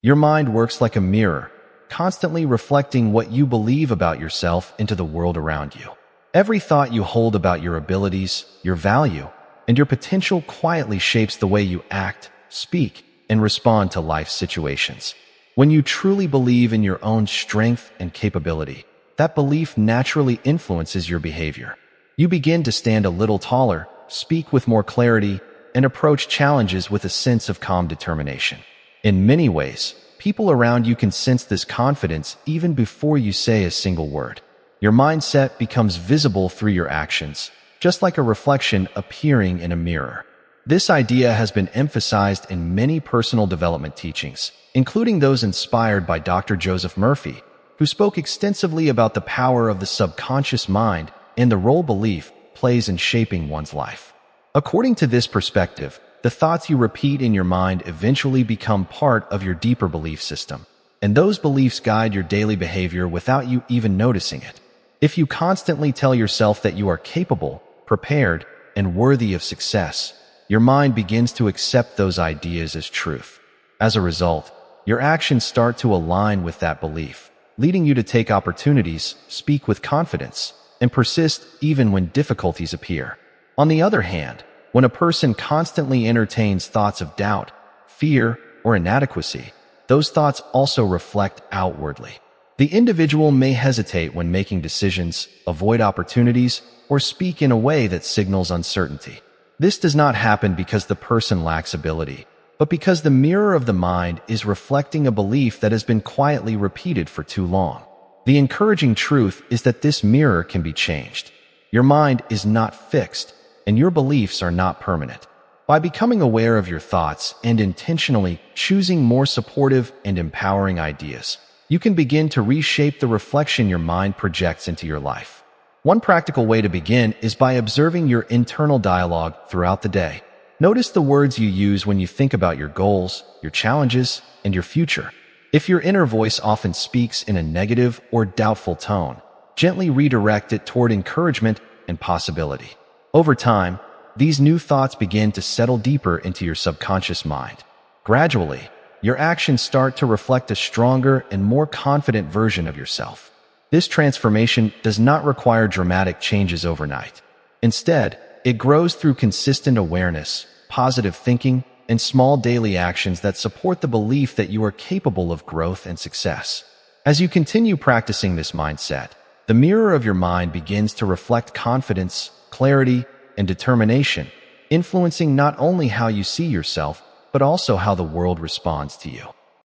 Your mind works like a mirror, constantly reflecting what you believe about yourself into the world around you. Every thought you hold about your abilities, your value, and your potential quietly shapes the way you act, speak, and respond to life's situations. When you truly believe in your own strength and capability, that belief naturally influences your behavior. You begin to stand a little taller, speak with more clarity, and approach challenges with a sense of calm determination. In many ways, people around you can sense this confidence even before you say a single word. Your mindset becomes visible through your actions, just like a reflection appearing in a mirror. This idea has been emphasized in many personal development teachings, including those inspired by Dr. Joseph Murphy, who spoke extensively about the power of the subconscious mind and the role belief plays in shaping one's life. According to this perspective, the thoughts you repeat in your mind eventually become part of your deeper belief system, and those beliefs guide your daily behavior without you even noticing it. If you constantly tell yourself that you are capable, prepared, and worthy of success, your mind begins to accept those ideas as truth. As a result, your actions start to align with that belief, leading you to take opportunities, speak with confidence, and persist even when difficulties appear. On the other hand, when a person constantly entertains thoughts of doubt, fear, or inadequacy, those thoughts also reflect outwardly. The individual may hesitate when making decisions, avoid opportunities, or speak in a way that signals uncertainty. This does not happen because the person lacks ability, but because the mirror of the mind is reflecting a belief that has been quietly repeated for too long. The encouraging truth is that this mirror can be changed. Your mind is not fixed, and your beliefs are not permanent. By becoming aware of your thoughts and intentionally choosing more supportive and empowering ideas, you can begin to reshape the reflection your mind projects into your life. One practical way to begin is by observing your internal dialogue throughout the day. Notice the words you use when you think about your goals, your challenges, and your future. If your inner voice often speaks in a negative or doubtful tone, gently redirect it toward encouragement and possibility. Over time, these new thoughts begin to settle deeper into your subconscious mind. Gradually, your actions start to reflect a stronger and more confident version of yourself. This transformation does not require dramatic changes overnight. Instead, it grows through consistent awareness, positive thinking, and small daily actions that support the belief that you are capable of growth and success. As you continue practicing this mindset, the mirror of your mind begins to reflect confidence, clarity, and determination, influencing not only how you see yourself, but also how the world responds to you.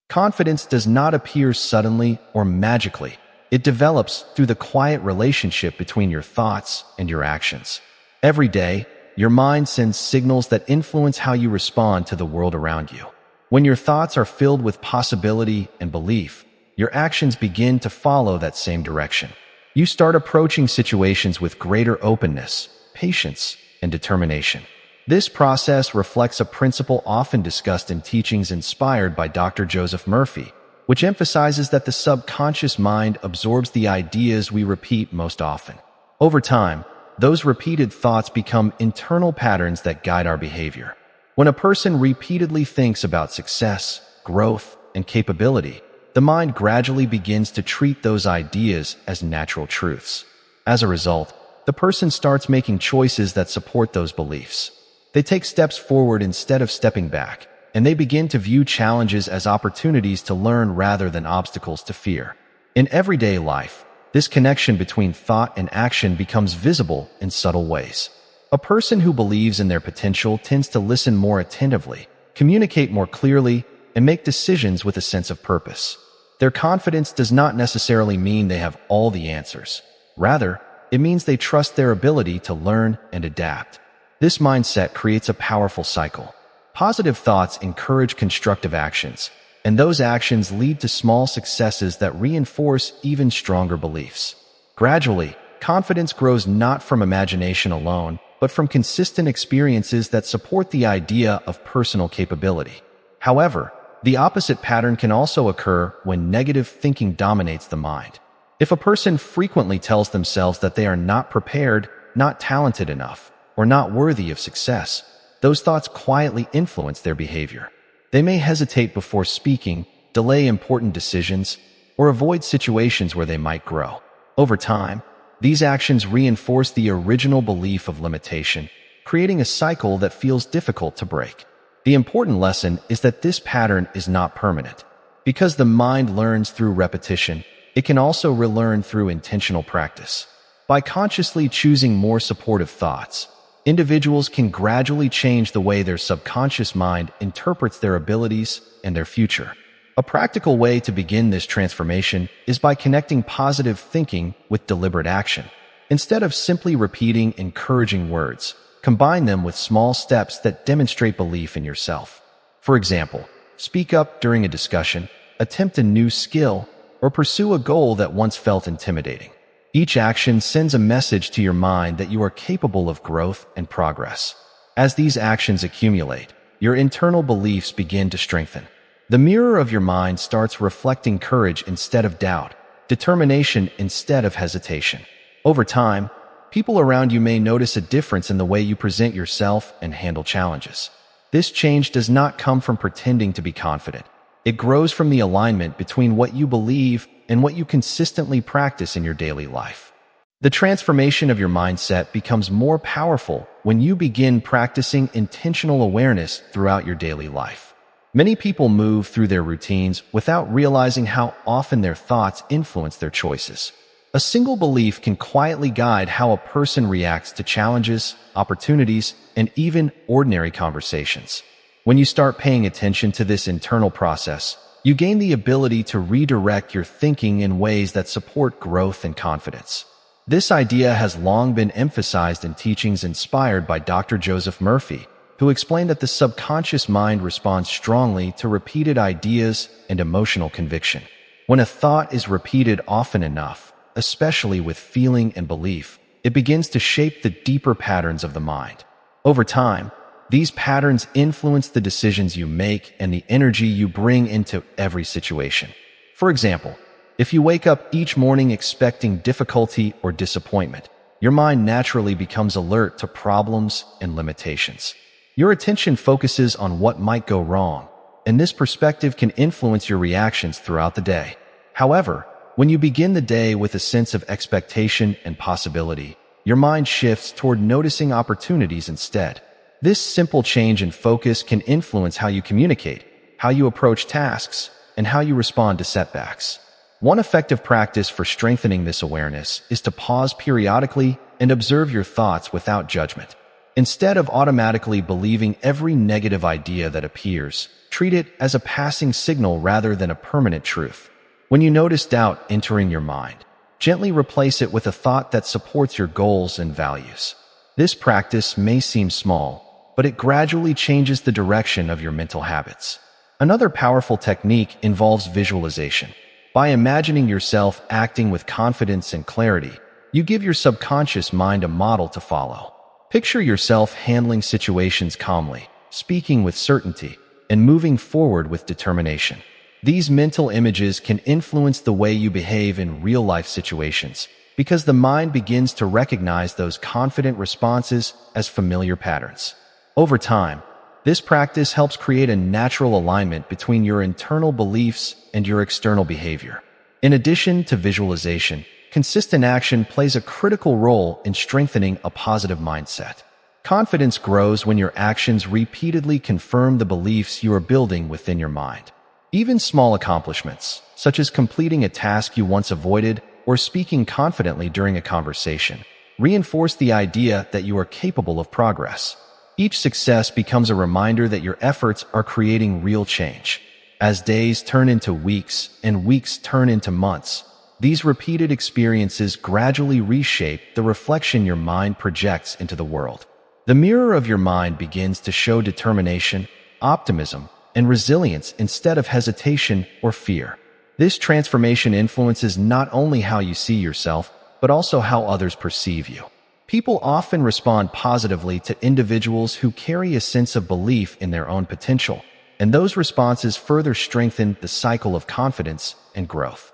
Confidence does not appear suddenly or magically. It develops through the quiet relationship between your thoughts and your actions. Every day, your mind sends signals that influence how you respond to the world around you. When your thoughts are filled with possibility and belief, your actions begin to follow that same direction. You start approaching situations with greater openness, patience, and determination. This process reflects a principle often discussed in teachings inspired by Dr. Joseph Murphy, which emphasizes that the subconscious mind absorbs the ideas we repeat most often. Over time, those repeated thoughts become internal patterns that guide our behavior. When a person repeatedly thinks about success, growth, and capability, the mind gradually begins to treat those ideas as natural truths. As a result, the person starts making choices that support those beliefs. They take steps forward instead of stepping back, and they begin to view challenges as opportunities to learn rather than obstacles to fear. In everyday life, this connection between thought and action becomes visible in subtle ways. A person who believes in their potential tends to listen more attentively, communicate more clearly, and make decisions with a sense of purpose. Their confidence does not necessarily mean they have all the answers. Rather, it means they trust their ability to learn and adapt. This mindset creates a powerful cycle. Positive thoughts encourage constructive actions, and those actions lead to small successes that reinforce even stronger beliefs. Gradually, confidence grows not from imagination alone, but from consistent experiences that support the idea of personal capability. However, the opposite pattern can also occur when negative thinking dominates the mind. If a person frequently tells themselves that they are not prepared, not talented enough, or not worthy of success, those thoughts quietly influence their behavior. They may hesitate before speaking, delay important decisions, or avoid situations where they might grow. Over time, these actions reinforce the original belief of limitation, creating a cycle that feels difficult to break. The important lesson is that this pattern is not permanent. Because the mind learns through repetition, it can also relearn through intentional practice. By consciously choosing more supportive thoughts, individuals can gradually change the way their subconscious mind interprets their abilities and their future. A practical way to begin this transformation is by connecting positive thinking with deliberate action. Instead of simply repeating encouraging words, combine them with small steps that demonstrate belief in yourself. For example, speak up during a discussion, attempt a new skill, or pursue a goal that once felt intimidating. Each action sends a message to your mind that you are capable of growth and progress. As these actions accumulate, your internal beliefs begin to strengthen. The mirror of your mind starts reflecting courage instead of doubt, determination instead of hesitation. Over time, people around you may notice a difference in the way you present yourself and handle challenges. This change does not come from pretending to be confident. It grows from the alignment between what you believe and what you consistently practice in your daily life. The transformation of your mindset becomes more powerful when you begin practicing intentional awareness throughout your daily life. Many people move through their routines without realizing how often their thoughts influence their choices. A single belief can quietly guide how a person reacts to challenges, opportunities, and even ordinary conversations. When you start paying attention to this internal process, you gain the ability to redirect your thinking in ways that support growth and confidence. This idea has long been emphasized in teachings inspired by Dr. Joseph Murphy, who explained that the subconscious mind responds strongly to repeated ideas and emotional conviction. When a thought is repeated often enough, especially with feeling and belief, it begins to shape the deeper patterns of the mind. Over time, these patterns influence the decisions you make and the energy you bring into every situation. For example, if you wake up each morning expecting difficulty or disappointment, your mind naturally becomes alert to problems and limitations. Your attention focuses on what might go wrong, and this perspective can influence your reactions throughout the day. However, when you begin the day with a sense of expectation and possibility, your mind shifts toward noticing opportunities instead. This simple change in focus can influence how you communicate, how you approach tasks, and how you respond to setbacks. One effective practice for strengthening this awareness is to pause periodically and observe your thoughts without judgment. Instead of automatically believing every negative idea that appears, treat it as a passing signal rather than a permanent truth. When you notice doubt entering your mind, gently replace it with a thought that supports your goals and values. This practice may seem small, but it gradually changes the direction of your mental habits. Another powerful technique involves visualization. By imagining yourself acting with confidence and clarity, you give your subconscious mind a model to follow. Picture yourself handling situations calmly, speaking with certainty, and moving forward with determination. These mental images can influence the way you behave in real-life situations because the mind begins to recognize those confident responses as familiar patterns. Over time, this practice helps create a natural alignment between your internal beliefs and your external behavior. In addition to visualization, consistent action plays a critical role in strengthening a positive mindset. Confidence grows when your actions repeatedly confirm the beliefs you are building within your mind. Even small accomplishments, such as completing a task you once avoided or speaking confidently during a conversation, reinforce the idea that you are capable of progress. Each success becomes a reminder that your efforts are creating real change. As days turn into weeks and weeks turn into months, these repeated experiences gradually reshape the reflection your mind projects into the world. The mirror of your mind begins to show determination, optimism, and resilience instead of hesitation or fear. This transformation influences not only how you see yourself, but also how others perceive you. People often respond positively to individuals who carry a sense of belief in their own potential, and those responses further strengthen the cycle of confidence and growth.